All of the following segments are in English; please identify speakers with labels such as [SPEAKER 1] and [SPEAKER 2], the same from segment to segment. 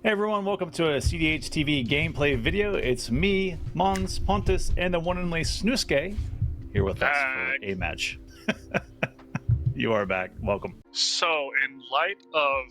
[SPEAKER 1] Hey everyone, welcome to a cEDH TV gameplay video. It's me, Mons, Pontus, and the one and only Snuske here with us for a match. You are back. Welcome.
[SPEAKER 2] So, in light of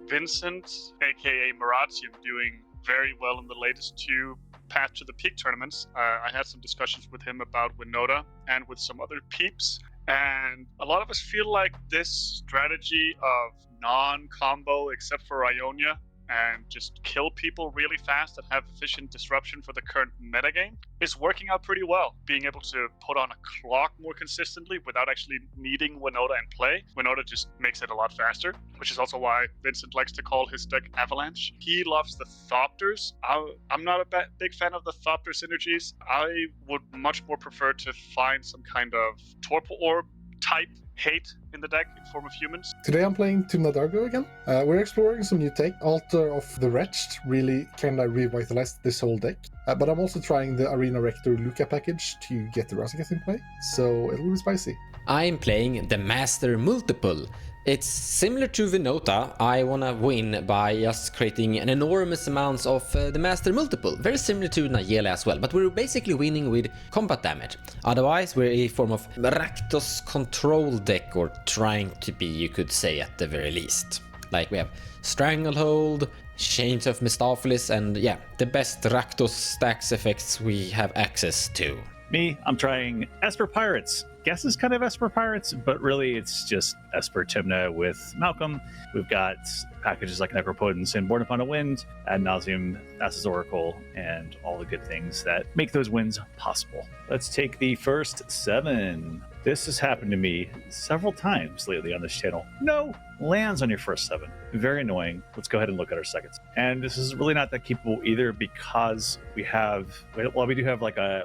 [SPEAKER 2] Vincent, aka Maratian, doing very well in the latest two Path to the Peak tournaments, I had some discussions with him about Winota and with some other peeps. And a lot of us feel like this strategy of non-combo, except for Ionia, and just kill people really fast and have efficient disruption for the current metagame is working out pretty well. Being able to put on a clock more consistently without actually needing Winota in play. Winota just makes it a lot faster, which is also why Vincent likes to call his deck Avalanche. He loves the Thopters. I'm not a big fan of the Thopter synergies. I would much more prefer to find some kind of Torpor Orb type hate in the deck in form of humans.
[SPEAKER 3] Today I'm playing Tymna Dargo again. We're exploring some new tech. Altar of the Wretched really kinda revitalized this whole deck. But I'm also trying the Arena Rector Luca package to get the Razakas in play, so it'll be spicy.
[SPEAKER 4] I'm playing the Master Multiple. It's similar to Winota. I wanna win by just creating an enormous amounts of the Master Multiple. Very similar to Nayela as well, but we're basically winning with combat damage. Otherwise, we're a form of Rakdos control deck, or trying to be, you could say, at the very least. Like we have Stranglehold, Chains of Mistopheles, and yeah, the best Rakdos stacks effects we have access to.
[SPEAKER 1] Me, I'm trying Esper Pirates. Guess it's kind of Esper Pirates, but really it's just Esper Tymna with Malcolme. We've got packages like Necropotence and Born Upon a Wind, Ad Nauseam, Thassa's Oracle, and all the good things that make those wins possible. Let's take the first 7. This has happened to me several times lately on this channel. No lands on your first 7. Very annoying. Let's go ahead and look at our seconds. And this is really not that keepable either, because we do have like a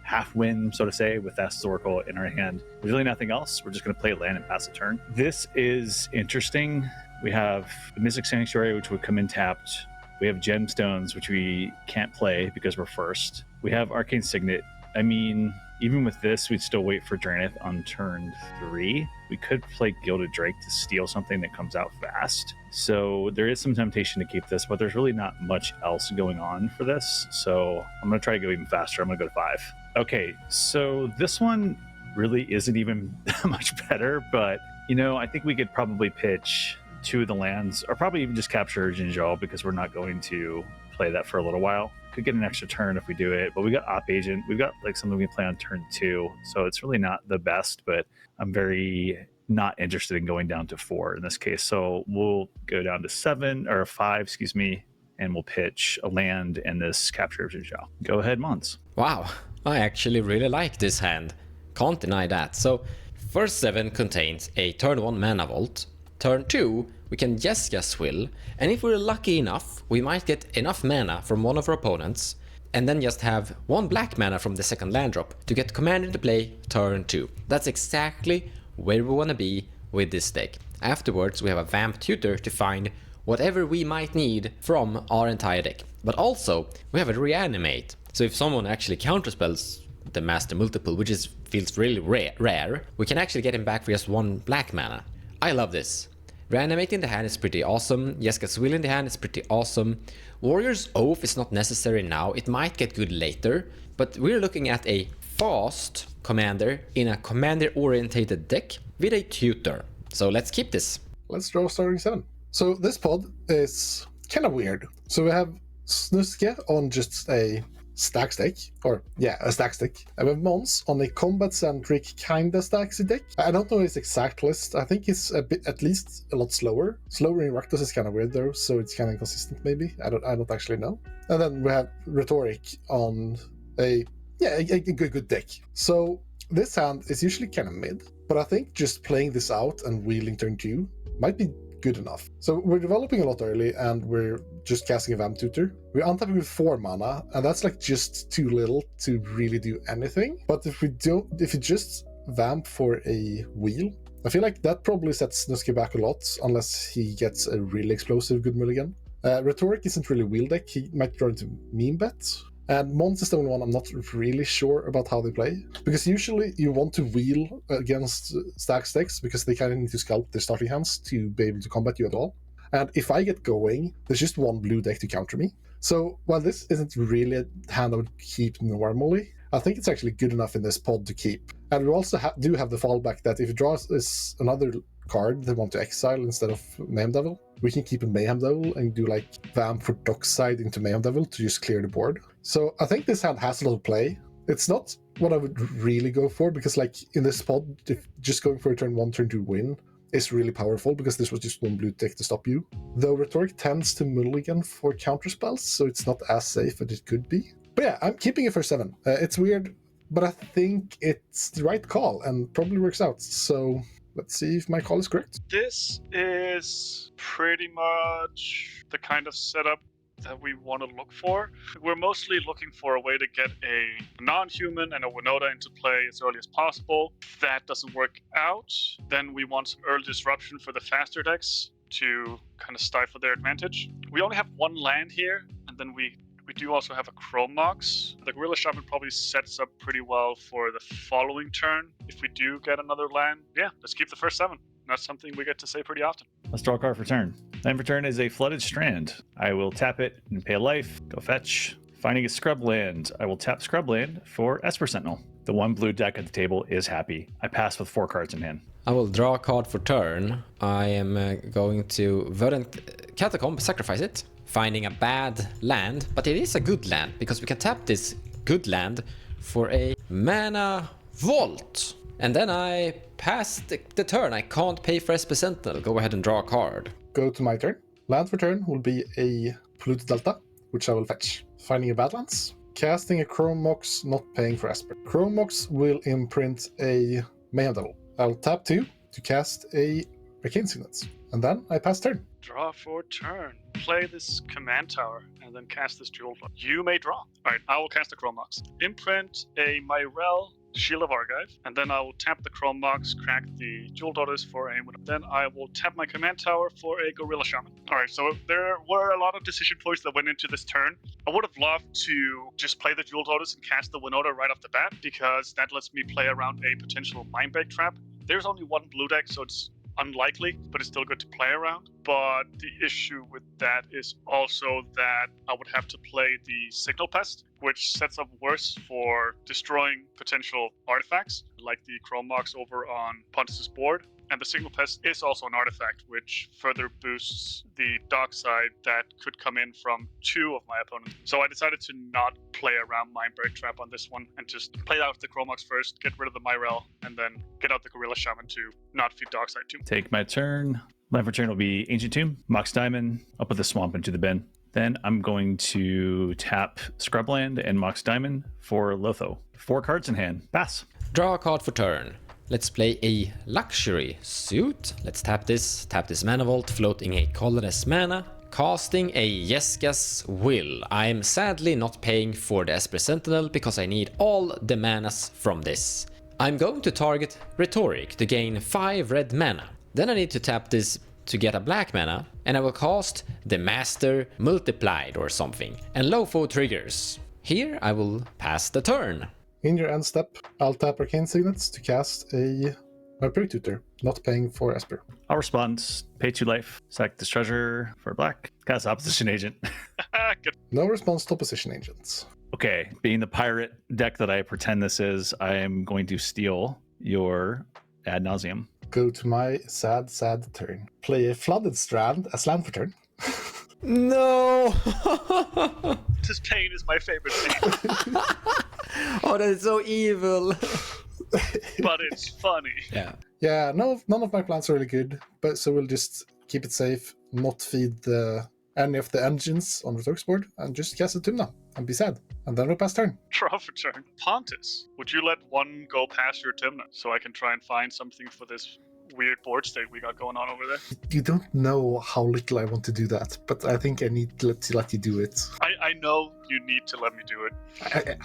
[SPEAKER 1] half win, so to say, with Thassa's Oracle in our hand. There's really nothing else. We're just going to play land and pass a turn. This is interesting. We have the Mystic Sanctuary, which would come in tapped. We have Gemstones, which we can't play because we're first. We have Arcane Signet. I mean, even with this, we'd still wait for Draenith on turn 3. We could play Gilded Drake to steal something that comes out fast. So there is some temptation to keep this, but there's really not much else going on for this. So I'm going to try to go even faster. I'm going to go to 5. Okay, so this one really isn't even that much better, but, you know, I think we could probably pitch 2 of the lands, or probably even just capture Jinjal, because we're not going to play that for a little while. Could get an extra turn if we do it, but we got Op Agent. We've got like something we can play on turn 2, so it's really not the best, but I'm very not interested in going down to 4 in this case. So we'll go down to 7 or 5, excuse me, and we'll pitch a land and this capture of Jinjal. Go ahead, Mons.
[SPEAKER 4] Wow, I actually really like this hand. Can't deny that. So first 7 contains a turn 1 mana vault. Turn 2, we can Jeska Swill, and if we're lucky enough, we might get enough mana from one of our opponents, and then just have 1 black mana from the second land drop to get Commander into play turn 2. That's exactly where we want to be with this deck. Afterwards, we have a Vamp Tutor to find whatever we might need from our entire deck. But also, we have a Reanimate. So if someone actually counterspells the Master Multiple, which feels really rare, we can actually get him back for just 1 black mana. I love this. Reanimate in the hand is pretty awesome. Jeska Swill in the hand is pretty awesome. Warrior's Oath is not necessary now. It might get good later. But we're looking at a fast commander in a commander-orientated deck with a tutor. So let's keep this.
[SPEAKER 3] Let's draw starting 7. So this pod is kind of weird. So we have Snuske on just a stack deck, or yeah, a stack deck. I have Mons on a combat-centric kinda stacksy deck. I don't know his exact list. I think it's at least a lot slower. Slower in Rakdos is kind of weird though, so it's kind of inconsistent maybe. I don't actually know. And then we have Rhetoric on a good deck. So this hand is usually kind of mid, but I think just playing this out and wheeling turn 2 might be good enough. So we're developing a lot early, and we're just casting a Vamp Tutor. We're untapping with 4 mana, and that's like just too little to really do anything. But if you just Vamp for a wheel, I feel like that probably sets Snuske back a lot, unless he gets a really explosive good mulligan. Rhetoric isn't really wheel deck. He might draw into meme bet. And Mons is the only one I'm not really sure about how they play. Because usually you want to wheel against stack decks because they kind of need to scalp their starting hands to be able to combat you at all. And if I get going, there's just one blue deck to counter me. So while this isn't really a hand I would keep normally, I think it's actually good enough in this pod to keep. And we also do have the fallback that if it draws is another card they want to exile instead of Mayhem Devil, we can keep a Mayhem Devil and do like Vamp for Dockside into Mayhem Devil to just clear the board. So I think this hand has a lot of play. It's not what I would really go for, because like in this pod, just going for a turn 1, turn 2 win is really powerful, because this was just one blue deck to stop you. Though Rhetoric tends to mulligan for counter spells, so it's not as safe as it could be. But yeah, I'm keeping it for 7. It's weird, but I think it's the right call and probably works out. So let's see if my call is correct.
[SPEAKER 2] This is pretty much the kind of setup that we want to look for. We're mostly looking for a way to get a non-human and a Winota into play as early as possible. If that doesn't work out, then we want some early disruption for the faster decks to kind of stifle their advantage. We only have one land here, and then we do also have a Chrome Mox. The Gorilla Shaman probably sets up pretty well for the following turn. If we do get another land, yeah, let's keep the first 7. That's something we get to say pretty often.
[SPEAKER 1] Let's draw a card for turn. Land for turn is a Flooded Strand. I will tap it and pay a life. Go fetch. Finding a Scrub Land. I will tap Scrub Land for Esper Sentinel. The one blue deck at the table is happy. I pass with 4 cards in hand.
[SPEAKER 4] I will draw a card for turn. I am going to Verdant Catacomb, sacrifice it. Finding a bad land, but it is a good land, because we can tap this good land for a mana vault. And then I pass the turn. I can't pay for Esper Sentinel. Go ahead and draw a card.
[SPEAKER 3] Go to my turn. Land for turn will be a Polluted Delta, which I will fetch. Finding a Badlands. Casting a Chrome Mox, not paying for Esper. Chrome Mox will imprint a Mayhem Devil. I'll tap 2 to cast a Arcane Signets. And then I pass turn.
[SPEAKER 2] Draw for turn. Play this command tower and then cast this jewel. You may draw. Alright, I will cast a Chrome Mox. Imprint a Myrel Shield of Archive, and then I will tap the Chrome Mox, crack the Jewel Daughters for a Winota. Then I will tap my command tower for a Gorilla Shaman. Alright, so there were a lot of decision points that went into this turn. I would have loved to just play the Jewel Daughters and cast the Winota right off the bat, because that lets me play around a potential Mindbreak trap. There's only one blue deck, so it's unlikely, but it's still good to play around. But the issue with that is also that I would have to play the Signal Pest, which sets up worse for destroying potential artifacts, like the Chrome Mox over on Pontus's board. And the Signal Pest is also an artifact, which further boosts the dark side that could come in from 2 of my opponents. So I decided to not play around Mindbreak Trap on this one, and just play out the Chrome Mox first, get rid of the Myrel, and then get out the Gorilla Shaman to not feed dark side too.
[SPEAKER 1] Take my turn. Land for turn will be Ancient Tomb, Mox Diamond. I'll put the Swamp into the bin. Then I'm going to tap Scrubland and Mox Diamond for Lotho. 4 cards in hand. Pass.
[SPEAKER 4] Draw a card for turn. Let's play a Luxury Suit. Let's tap this Mana Vault, floating a colorless mana. Casting a Jeska's Will. I'm sadly not paying for the Esper Sentinel, because I need all the manas from this. I'm going to target Rhetoric to gain 5 red mana. Then I need to tap this to get a black mana, and I will cast the Master Multiplied or something, and Lofo triggers. Here I will pass the turn.
[SPEAKER 3] In your end step, I'll tap Arcane Signets to cast a Vampiric Tutor, not paying for Esper.
[SPEAKER 1] I'll respond. Pay 2 life. Sack this treasure for black. Cast Opposition Agent.
[SPEAKER 2] Good.
[SPEAKER 3] No response to Opposition Agents.
[SPEAKER 1] Okay, being the pirate deck that I pretend this is, I am going to steal your Ad Nauseam.
[SPEAKER 3] Go to my sad turn. Play a Flooded Strand as land for turn.
[SPEAKER 4] No!
[SPEAKER 2] This pain is my favorite pain,
[SPEAKER 4] Oh, that is so evil.
[SPEAKER 2] but it's funny.
[SPEAKER 3] Yeah, none of my plans are really good, but so we'll just keep it safe, not feed any of the engines on the Rhetoric's board, and just cast a Tymna and be sad. And then we'll pass turn.
[SPEAKER 2] Draw for turn. Pontus, would you let one go past your Tymna so I can try and find something for this weird board state we got going on over there?
[SPEAKER 3] You don't know how little I want to do that, but I think I need to let you do it.
[SPEAKER 2] I know you need to let me do it.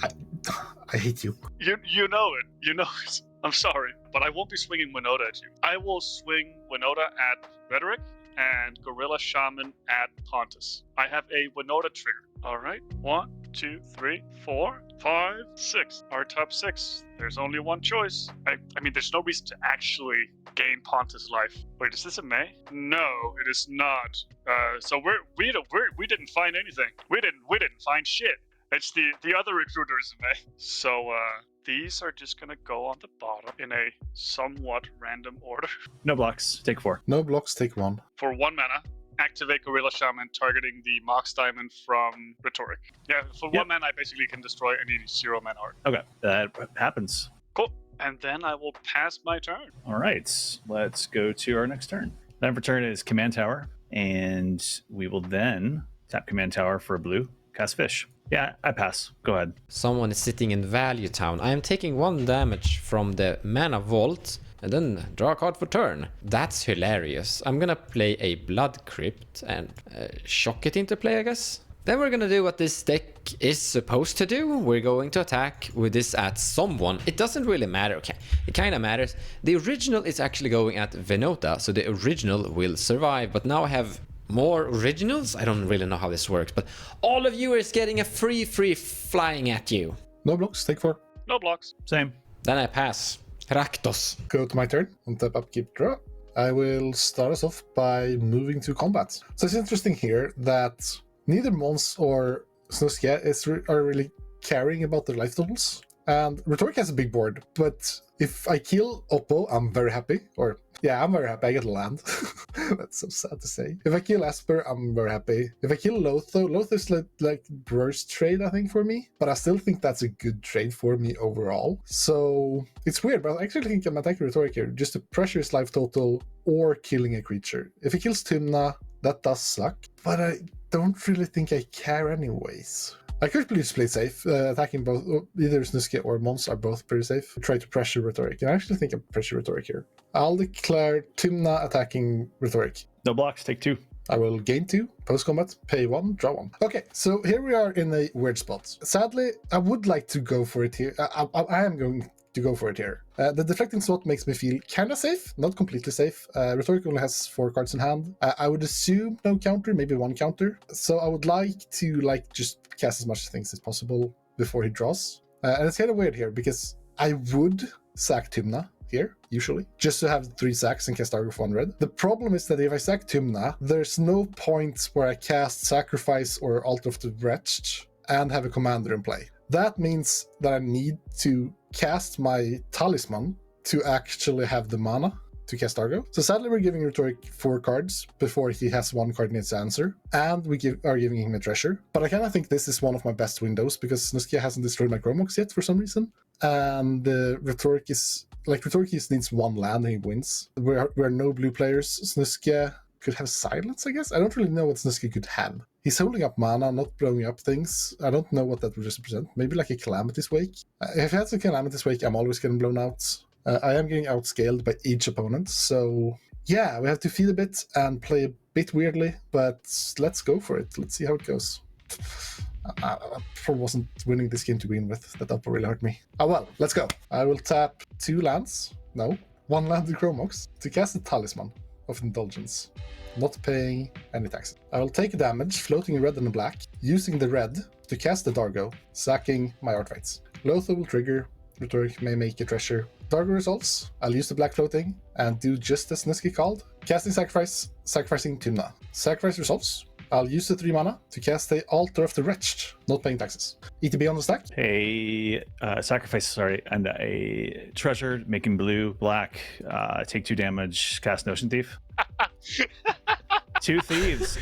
[SPEAKER 3] I hate you.
[SPEAKER 2] You know it. You know it. I'm sorry, but I won't be swinging Winota at you. I will swing Winota at Rhetoric and Gorilla Shaman at Pontus. I have a Winota trigger. All right. 1, 2, 3, 4, 5, 6. Our top 6. There's only one choice. I mean, there's no reason to actually gain Pontus life. Wait, is this a May? No, it is not. So we didn't find anything. We didn't find shit. It's the other recruiters in May. So these are just gonna go on the bottom in a somewhat random order.
[SPEAKER 1] No blocks. Take 4.
[SPEAKER 3] No blocks, take 1.
[SPEAKER 2] For 1 mana, activate Gorilla Shaman targeting the Mox Diamond from Rhetoric. Yeah, for 1 mana, I basically can destroy any 0-mana art.
[SPEAKER 1] Okay, that happens.
[SPEAKER 2] Cool. And then I will pass my turn.
[SPEAKER 1] All right, let's go to our next turn. Then for turn is Command Tower, and we will then tap Command Tower for a blue, cast Fish. Yeah, I pass. Go ahead.
[SPEAKER 4] Someone is sitting in Value Town. I am taking 1 damage from the Mana Vault and then draw a card for turn. That's hilarious. I'm gonna play a Blood Crypt and shock it into play, I guess. Then we're gonna do what this deck is supposed to do. We're going to attack with this at someone. It doesn't really matter. Okay, it kind of matters. The original is actually going at Winota, so the original will survive. But now I have more originals. I don't really know how this works, but all of you is getting a free flying at you.
[SPEAKER 3] No blocks, take 4.
[SPEAKER 2] No blocks.
[SPEAKER 1] Same.
[SPEAKER 4] Then I pass. Rakdos.
[SPEAKER 3] Go to my turn. On tap, upkeep, draw. I will start us off by moving to combat. So it's interesting here that neither Mons or Snuskia are really caring about their life totals. And Rhetoric has a big board, but if I kill Oppo, I'm very happy. Or, yeah, I'm very happy I get land. That's so sad to say. If I kill Esper, I'm very happy. If I kill Lotho is like brors trade, I think, for me. But I still think that's a good trade for me overall. So it's weird, but I actually think I'm attacking Rhetoric here just to pressure his life total or killing a creature. If he kills Tymna, that does suck. But I don't really think I care anyways. I could just play safe, attacking both, either Snuskia or Mons are both pretty safe. Try to pressure Rhetoric, and I actually think I pressure Rhetoric here. I'll declare Tymna attacking Rhetoric.
[SPEAKER 1] No blocks. Take 2.
[SPEAKER 3] I will gain 2, post-combat, pay 1, draw 1. Okay, so here we are in a weird spot. Sadly, I would like to go for it here. I am going to go for it here. The deflecting slot makes me feel kind of safe, not completely safe. Rhetoric only has 4 cards in hand. I would assume no counter, maybe 1 counter. So I would like to just cast as much things as possible before he draws. And it's kind of weird here because I would sack Tymna here, usually, just to have 3 sacks and cast Dargo for 1 red. The problem is that if I sack Tymna, there's no point where I cast Sacrifice or Altar of the Wretched and have a commander in play. That means that I need to cast my Talisman to actually have the mana to cast Dargo. So sadly, we're giving Rhetoric 4 cards before he has 1 card in its answer, and we are giving him a treasure. But I kind of think this is one of my best windows because Snuskia hasn't destroyed my Gromox yet for some reason, and Rhetoric just needs 1 land and he wins. We're no blue players. Snuskia could have silence, I guess. I don't really know what Snuskia could have. He's holding up mana, not blowing up things. I don't know what that would represent. Maybe like a Calamity's Wake. If he has a Calamity's Wake, I'm always getting blown out. I am getting outscaled by each opponent, so yeah, we have to feed a bit and play a bit weirdly, but let's go for it. Let's see how it goes. I probably wasn't winning this game to begin with. That upper really hurt me. Oh well, let's go. I will tap 2 lands. No, 1 land with Gromox to cast the Talisman of Indulgence, not paying any taxes. I will take damage, floating in red and black, using the red to cast the Dargo, sacking my artifacts. Lotho will trigger. Rhetoric may make a treasure. Dargo results. I'll use the black floating and do just as Niski called. Casting Sacrifice, sacrificing Tymna. Sacrifice results. I'll use the 3 mana to cast the Altar of the Wretched, not paying taxes. ETB on the stack.
[SPEAKER 1] A sacrifice, and a treasure, making blue, black, take 2 damage, cast Notion Thief. 2 thieves.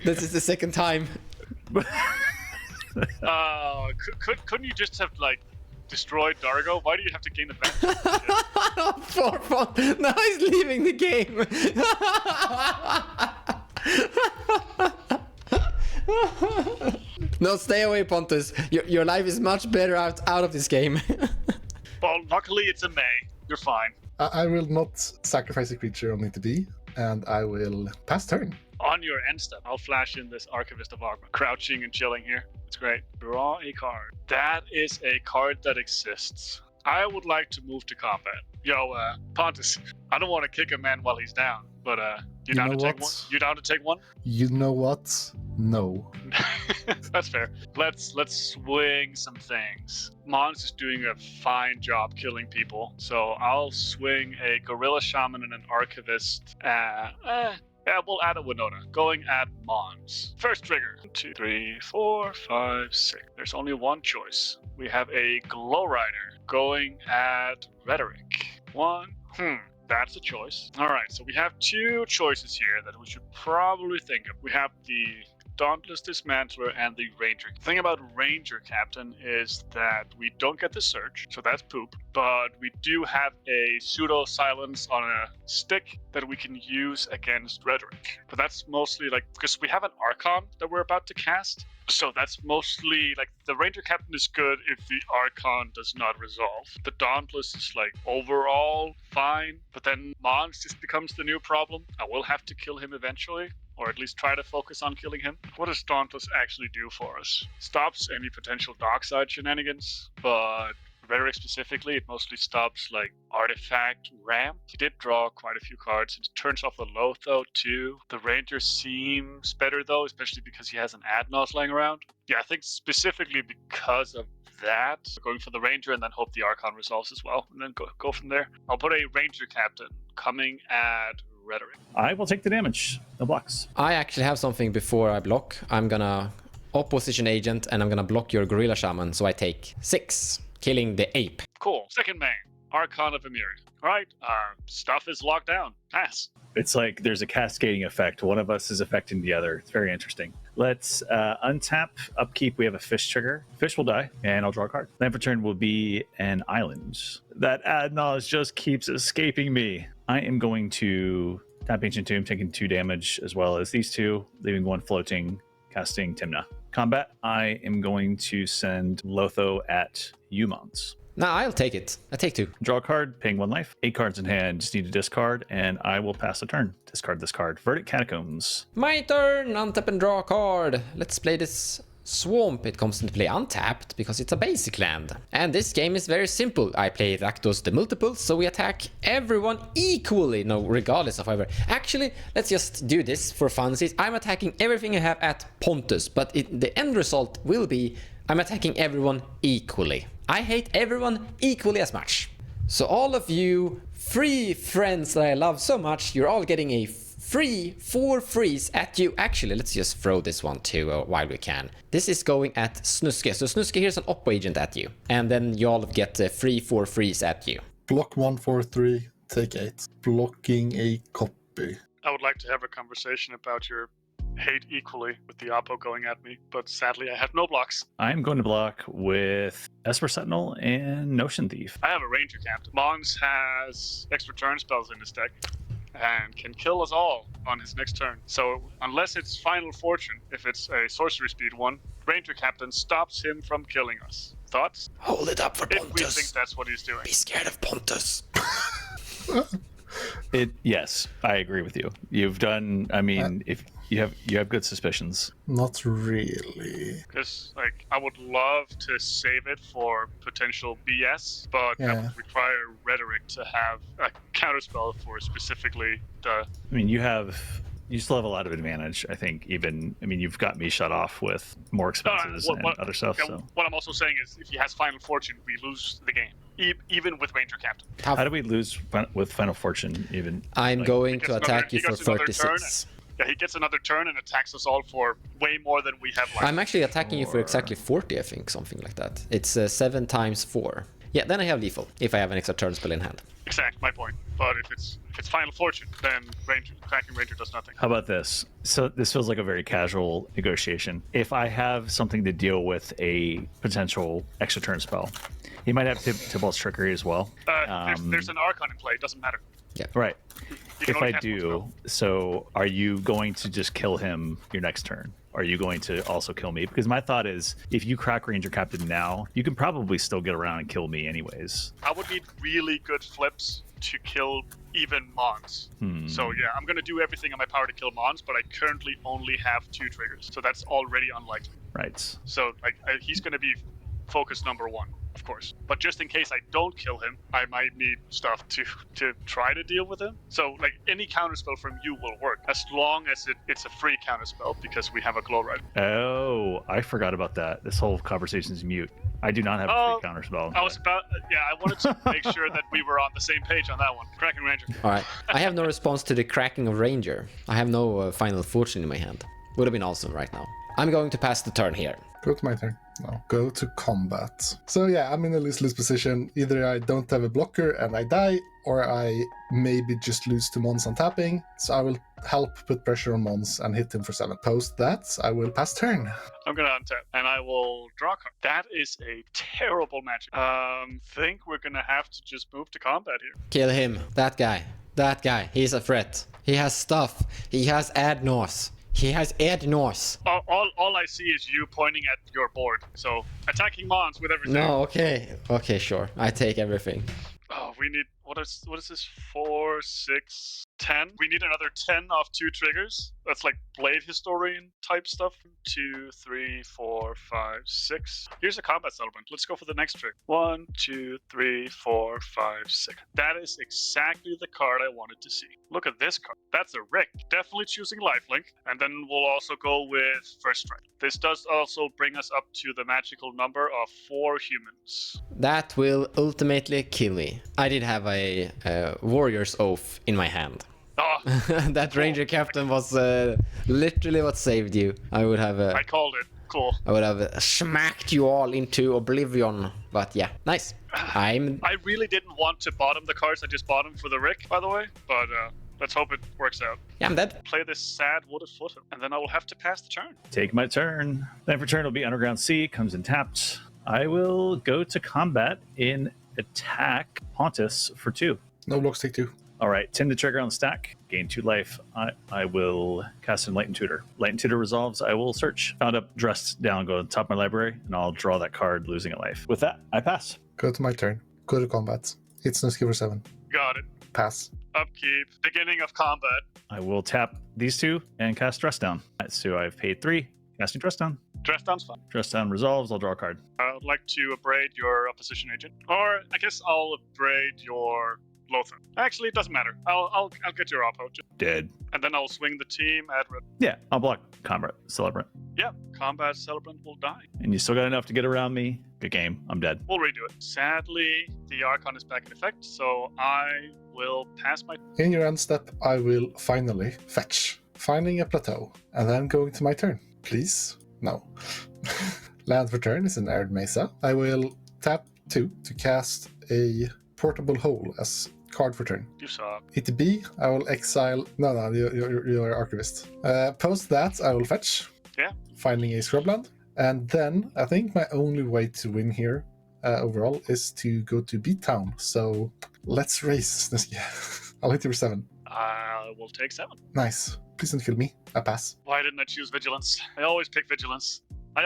[SPEAKER 4] This is the second time.
[SPEAKER 2] Couldn't you just have destroyed Dargo? Why do you have to gain advantage?
[SPEAKER 4] For fun. Now he's leaving the game. No, stay away, Pontus. Your life is much better out of this game.
[SPEAKER 2] Well, luckily it's a May. You're fine.
[SPEAKER 3] I will not sacrifice a creature on ETB, and I will pass turn.
[SPEAKER 2] On your end step, I'll flash in this Archivist of Agro. Crouching and chilling here. It's great. Draw a card. That is a card that exists. I would like to move to combat. Yo, Pontus, I don't want to kick a man while he's down, but you down to take one? You down to take one?
[SPEAKER 3] You know what? No.
[SPEAKER 2] That's fair. Let's swing some things. Mons is doing a fine job killing people, so I'll swing a gorilla shaman and an archivist. Yeah, we'll add a Winota. Going at Mons. First trigger. 1, 2, 3, 4, 5, 6. There's only one choice. We have a Glow Rider going at Rhetoric. That's a choice. All right, so we have two choices here that we should probably think of. We have the Dauntless Dismantler and the Ranger. The thing about Ranger Captain is that we don't get the Surge, so that's poop, but we do have a pseudo silence on a stick that we can use against Rhetoric. But that's mostly like, because we have an Archon that we're about to cast, so that's mostly like the Ranger Captain is good if the Archon does not resolve. The Dauntless is like overall fine, but then Mons just becomes the new problem. I will have to kill him eventually, or at least try to focus on killing him. What does Dauntless actually do for us? Stops any potential dark side shenanigans, but Rhetoric specifically, it mostly stops like artifact ramp. He did draw quite a few cards. It turns off the Lotho too. The Ranger seems better though, especially because he has an Adnos laying around. Yeah, I think specifically because of that, going for the Ranger and then hope the Archon resolves as well, and then go from there. I'll put a Ranger Captain coming at Rhetoric.
[SPEAKER 1] I will take the damage. No blocks.
[SPEAKER 4] I actually have something before I block. I'm gonna opposition agent and I'm gonna block your gorilla shaman, so I take 6, killing the ape.
[SPEAKER 2] Cool. Second main, Archon of Emir. All right, our stuff is locked down. Pass.
[SPEAKER 1] It's like there's a cascading effect. One of us is affecting the other. It's very interesting. Let's untap, upkeep. We have a fish trigger. Fish will die, and I'll draw a card. Land for turn will be an island. That Adnos just keeps escaping me. I am going to tap Ancient Tomb, taking 2 damage, as well as these 2, leaving 1 floating, casting Tymna. Combat, I am going to send Lotho at Humans.
[SPEAKER 4] Nah, I'll take it. I take 2.
[SPEAKER 1] Draw a card, paying 1 life. 8 cards in hand, just need to discard, and I will pass a turn. Discard this card. Verdict Catacombs.
[SPEAKER 4] My turn! Untap and draw a card. Let's play this Swamp. It comes into play untapped because it's a basic land. And this game is very simple. I play Rakdos the multiples, so we attack everyone equally, no, regardless of however. Actually, let's just do this for funsies. I'm attacking everything I have at Pontus, but the end result will be I'm attacking everyone equally. I hate everyone equally as much. So all of you free friends that I love so much, you're all getting a free 4 frees at you. Actually, let's just throw this one too while we can. This is going at Snuske. So Snuske, here's an op agent at you. And then you all get free 4 frees at you.
[SPEAKER 3] Block 1, 4, 3, take 8. Blocking a copy.
[SPEAKER 2] I would like to have a conversation about your hate equally with the Oppo going at me, but sadly I have no blocks.
[SPEAKER 1] I'm going to block with Esper Sentinel and Notion Thief.
[SPEAKER 2] I have a Ranger Captain. Mons has extra turn spells in his deck and can kill us all on his next turn. So unless it's Final Fortune, if it's a sorcery speed one, Ranger Captain stops him from killing us. Thoughts?
[SPEAKER 4] Hold it up for
[SPEAKER 2] If
[SPEAKER 4] Pontus.
[SPEAKER 2] we think that's what he's doing.
[SPEAKER 4] Be scared of Pontus.
[SPEAKER 1] Yes, I agree with you. You've done, I mean, if you have good suspicions.
[SPEAKER 3] Not really.
[SPEAKER 2] Because, like, I would love to save it for potential BS, but that would require Rhetoric to have a counterspell for specifically the...
[SPEAKER 1] I mean, you still have a lot of advantage, I think. Even, I mean, you've got me shut off with more expenses and other stuff.
[SPEAKER 2] Yeah,
[SPEAKER 1] so
[SPEAKER 2] what I'm also saying is, if he has Final Fortune, we lose the game, even with Ranger Captain.
[SPEAKER 1] How do we lose with Final Fortune? Even
[SPEAKER 4] I'm going to attack you for 36.
[SPEAKER 2] Yeah, he gets another turn and attacks us all for way more than we have life.
[SPEAKER 4] I'm actually attacking you for exactly 40, I think, something like that. It's 7 times 4. Yeah, then I have lethal, if I have an extra turn spell in hand.
[SPEAKER 2] Exactly, my point. But if it's Final Fortune, then attacking Ranger does nothing.
[SPEAKER 1] How about this? So this feels like a very casual negotiation. If I have something to deal with a potential extra turn spell, he might have Tybalt's Trickery as well.
[SPEAKER 2] If there's an Archon in play, it doesn't matter.
[SPEAKER 4] Yeah.
[SPEAKER 1] Right.
[SPEAKER 2] If
[SPEAKER 1] I do, so are you going to just kill him your next turn? Are you going to also kill me? Because my thought is, if you crack Ranger Captain now, you can probably still get around and kill me anyways.
[SPEAKER 2] I would need really good flips to kill even Mons. So yeah, I'm going to do everything in my power to kill Mons, but I currently only have 2 triggers. So that's already unlikely.
[SPEAKER 1] Right.
[SPEAKER 2] So he's going to be focus number 1. of course. But just in case I don't kill him, I might need stuff to try to deal with him. So, like, any counterspell from you will work, as long as it's a free counterspell, because we have a Glow Rider.
[SPEAKER 1] Oh, I forgot about that. This whole conversation is mute. I do not have a free counterspell.
[SPEAKER 2] I was about, I wanted to make sure that we were on the same page on that one. Kraken Ranger.
[SPEAKER 4] All right. I have no response to the cracking of Ranger. I have no Final Fortune in my hand. Would have been awesome right now. I'm going to pass the turn here.
[SPEAKER 3] Go to my turn. No, go to combat. So yeah, I'm in a lose-lose position. Either I don't have a blocker and I die, or I maybe just lose to Mons on tapping. So I will help put pressure on Mons and hit him for 7. Post that, I will pass turn.
[SPEAKER 2] I'm gonna untap, and I will draw a card. That is a terrible magic. Think we're gonna have to just move to combat here.
[SPEAKER 4] Kill him. That guy. He's a threat. He has stuff. He has Ad North. He has Ed North.
[SPEAKER 2] All I see is you pointing at your board. So attacking Mons with everything.
[SPEAKER 4] No, okay, sure. I take everything.
[SPEAKER 2] Oh, we need what is this? 4, 6, 10. We need another 10 off 2 triggers. That's like Blade Historian type stuff. 2, 3, 4, 5, 6. Here's a combat celebrant. Let's go for the next trick. 1, 2, 3, 4, 5, 6. That is exactly the card I wanted to see. Look at this card. That's a Rick. Definitely choosing Lifelink. And then we'll also go with First Strike. This does also bring us up to the magical number of 4 humans.
[SPEAKER 4] That will ultimately kill me. I did have a Warrior's Oath in my hand.
[SPEAKER 2] Oh,
[SPEAKER 4] That Ranger Captain was literally what saved you. I would have...
[SPEAKER 2] I called it. Cool.
[SPEAKER 4] I would have smacked you all into oblivion. But yeah, nice.
[SPEAKER 2] I really didn't want to bottom the cards. I just bottomed for the Rick, by the way. But let's hope it works out.
[SPEAKER 4] Yeah, I'm dead.
[SPEAKER 2] Play this sad Wooded Foothill, and then I will have to pass the turn.
[SPEAKER 1] Take my turn. Then for turn will be Underground Sea, comes in tapped. I will go to combat in attack Pontus for 2.
[SPEAKER 3] No blocks, take 2.
[SPEAKER 1] All right, 10 to trigger on the stack, gain 2 life. I will cast in Light and Tutor. Light and Tutor resolves, I will search. Found up, dressed down, go to the top of my library, and I'll draw that card, losing a life. With that, I pass.
[SPEAKER 3] Go to my turn. Go to combat. Hit Snusky for 7.
[SPEAKER 2] Got it.
[SPEAKER 3] Pass.
[SPEAKER 2] Upkeep. Beginning of combat.
[SPEAKER 1] I will tap these 2 and cast Dress Down. So I've paid 3, casting Dress Down.
[SPEAKER 2] Dress down's fun.
[SPEAKER 1] Dress Down resolves, I'll draw a card.
[SPEAKER 2] I would like to abrade your opposition agent. Or I guess I'll abrade your Lothar. Actually, it doesn't matter. I'll get your oppo.
[SPEAKER 1] Dead.
[SPEAKER 2] And then I'll swing the team at red.
[SPEAKER 1] Yeah, I'll block Combat Celebrant.
[SPEAKER 2] Yeah, combat celebrant will die.
[SPEAKER 1] And you still got enough to get around me. Good game. I'm dead.
[SPEAKER 2] We'll redo it. Sadly, the Archon is back in effect, so I will pass my...
[SPEAKER 3] In your end step, I will finally fetch, finding a plateau, and then going to my turn. Please? No. Land for turn is an Arid Mesa. I will tap 2 to cast a Portable Hole as card for turn.
[SPEAKER 2] You saw.
[SPEAKER 3] Hit B, I will exile... No, you're Archivist. Post that, I will fetch.
[SPEAKER 2] Yeah.
[SPEAKER 3] Finding a Scrubland. And then, I think my only way to win here overall is to go to Beattown. So, let's race. I'll hit you for 7.
[SPEAKER 2] I will take 7.
[SPEAKER 3] Nice. Please don't kill me. I pass.
[SPEAKER 2] Why didn't I choose Vigilance? I always pick Vigilance. I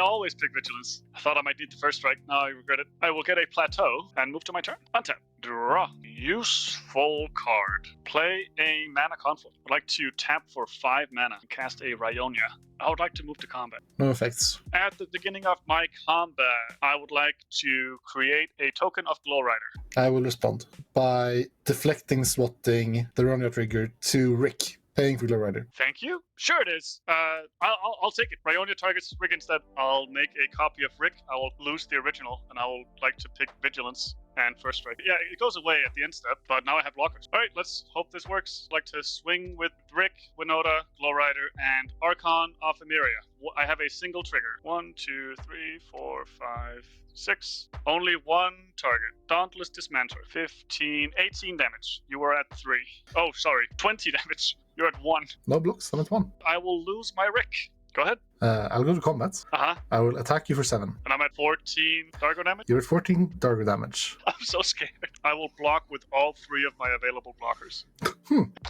[SPEAKER 2] thought I might need the first strike. Now I regret it. I will get a plateau and move to my turn. Untap. Draw. Useful card. Play a mana conflict. I'd like to tap for 5 mana and cast a Ryonia. I would like to move to combat.
[SPEAKER 3] No effects.
[SPEAKER 2] At the beginning of my combat, I would like to create a token of Glow Rider.
[SPEAKER 3] I will respond by deflecting, swatting the Ronya trigger to Rick. Paying for Glow Rider.
[SPEAKER 2] Thank you. Sure it is. I'll take it. Ryonia targets Rick instead. I'll make a copy of Rick. I will lose the original, and I will like to pick Vigilance and First Strike. Yeah, it goes away at the end step, but now I have blockers. All right, let's hope this works. I'd like to swing with Rick, Winota, Glow Rider, and Archon of Emeria. I have a single trigger. 1, 2, 3, 4, 5, 6. Only one target. Dauntless Dismantler. 15, 18 damage. You are at 3. Oh, sorry. 20 damage. You're at 1.
[SPEAKER 3] No blocks, I'm at 1.
[SPEAKER 2] I will lose my Rick. Go ahead.
[SPEAKER 3] I'll go to combat.
[SPEAKER 2] Uh-huh.
[SPEAKER 3] I will attack you for 7.
[SPEAKER 2] And I'm at 14 Dargo damage.
[SPEAKER 3] You're at 14 Dargo damage.
[SPEAKER 2] I'm so scared. I will block with all 3 of my available blockers.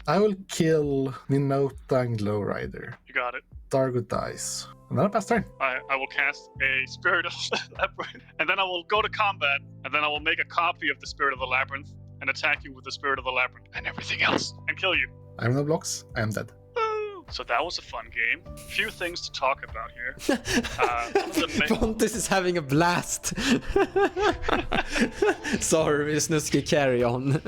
[SPEAKER 3] I will kill Winota and Glow Rider.
[SPEAKER 2] You got it.
[SPEAKER 3] Dargo dies. And then I pass turn.
[SPEAKER 2] I will cast a Spirit of the Labyrinth. And then I will go to combat. And then I will make a copy of the Spirit of the Labyrinth. And attack you with the Spirit of the Labyrinth. And everything else. And kill you.
[SPEAKER 3] I have no blocks. I am dead.
[SPEAKER 2] So that was a fun game. Few things to talk about here. One of the
[SPEAKER 4] Pontus is having a blast. Sorry, Snuski, carry on.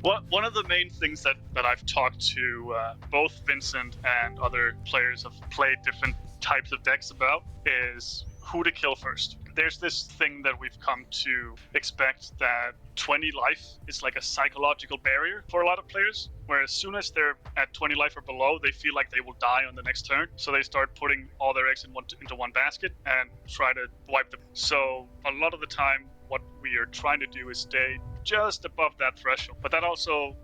[SPEAKER 2] One of the main things that I've talked to both Vincent and other players have played different types of decks about is who to kill first. There's this thing that we've come to expect that 20 life is like a psychological barrier for a lot of players, where as soon as they're at 20 life or below, they feel like they will die on the next turn. So they start putting all their eggs into one basket and try to wipe them. So a lot of the time, what we are trying to do is stay just above that threshold. But that also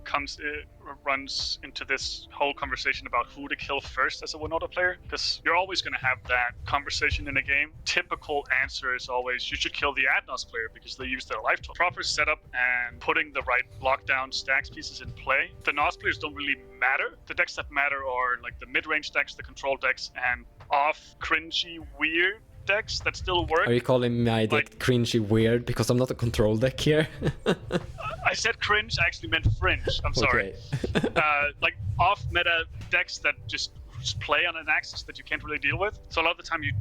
[SPEAKER 2] runs into this whole conversation about who to kill first as a Winota player, because you're always going to have that conversation in a game. Typical answer is always you should kill the Adnos player because they use their life total. Proper setup and putting the right lockdown stacks pieces in play. The Nos players don't really matter. The decks that matter are like the mid-range decks, the control decks, and off cringy weird decks that still work.
[SPEAKER 4] Are you calling my deck cringy weird because I'm not a control deck here?
[SPEAKER 2] I said cringe, I actually meant fringe. I'm sorry. Like off meta decks that just play on an axis that you can't really deal with. So a lot of the time you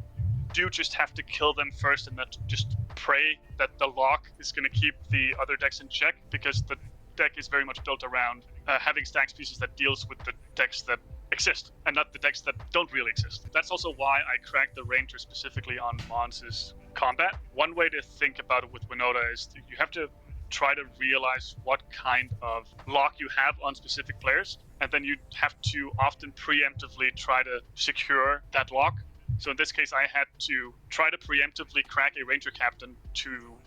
[SPEAKER 2] do just have to kill them first and then just pray that the lock is going to keep the other decks in check, because the deck is very much built around having stacks pieces that deals with the decks that exist and not the decks that don't really exist. That's also why I cracked the Ranger specifically on Mons' combat. One way to think about it with Winota is you have to try to realize what kind of lock you have on specific players, and then you have to often preemptively try to secure that lock. So in this case, I had to try to preemptively crack a Ranger captain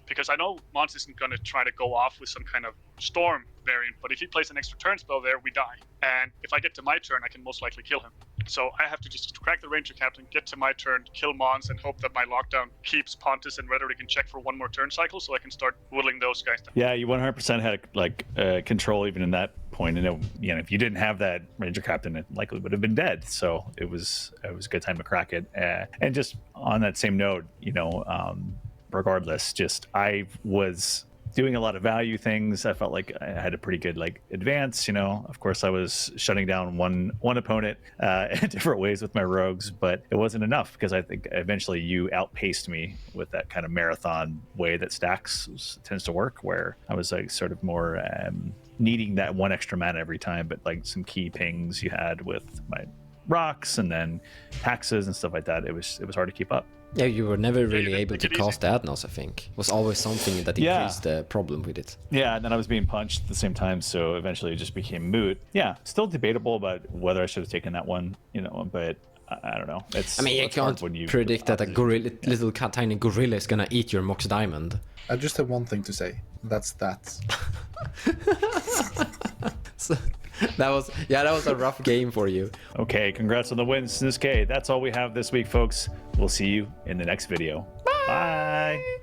[SPEAKER 2] because I know Mons isn't going to try to go off with some kind of storm variant, but if he plays an extra turn spell there, we die. And if I get to my turn, I can most likely kill him. So I have to just crack the Ranger captain, get to my turn, kill Mons, and hope that my lockdown keeps Pontus and Rhetoric in check for one more turn cycle, so I can start whittling those guys down.
[SPEAKER 1] Yeah, you 100% had control even in that point. And if you didn't have that Ranger captain, it likely would have been dead. So it was a good time to crack it. And just on that same note, regardless, I was doing a lot of value things. I felt like I had a pretty good advance. Of course, I was shutting down one opponent in different ways with my rogues, but it wasn't enough because I think eventually you outpaced me with that kind of marathon way that stacks tends to work, where I was sort of more needing that one extra mana every time, but some key pings you had with my rocks and then taxes and stuff like that, it was hard to keep up.
[SPEAKER 4] Yeah, you were never really able to cast Adnos, I think. It was always something that increased the problem with it. Yeah,
[SPEAKER 1] and then I was being punched at the same time, so eventually it just became moot. Yeah, still debatable about whether I should have taken that one, but I don't know.
[SPEAKER 4] You can't predict that a little tiny gorilla is gonna eat your Mox Diamond.
[SPEAKER 3] I just have one thing to say. That's that.
[SPEAKER 4] So, that was a rough game for you.
[SPEAKER 1] Okay, congrats on the win, Snuske. That's all we have this week, folks. We'll see you in the next video. Bye.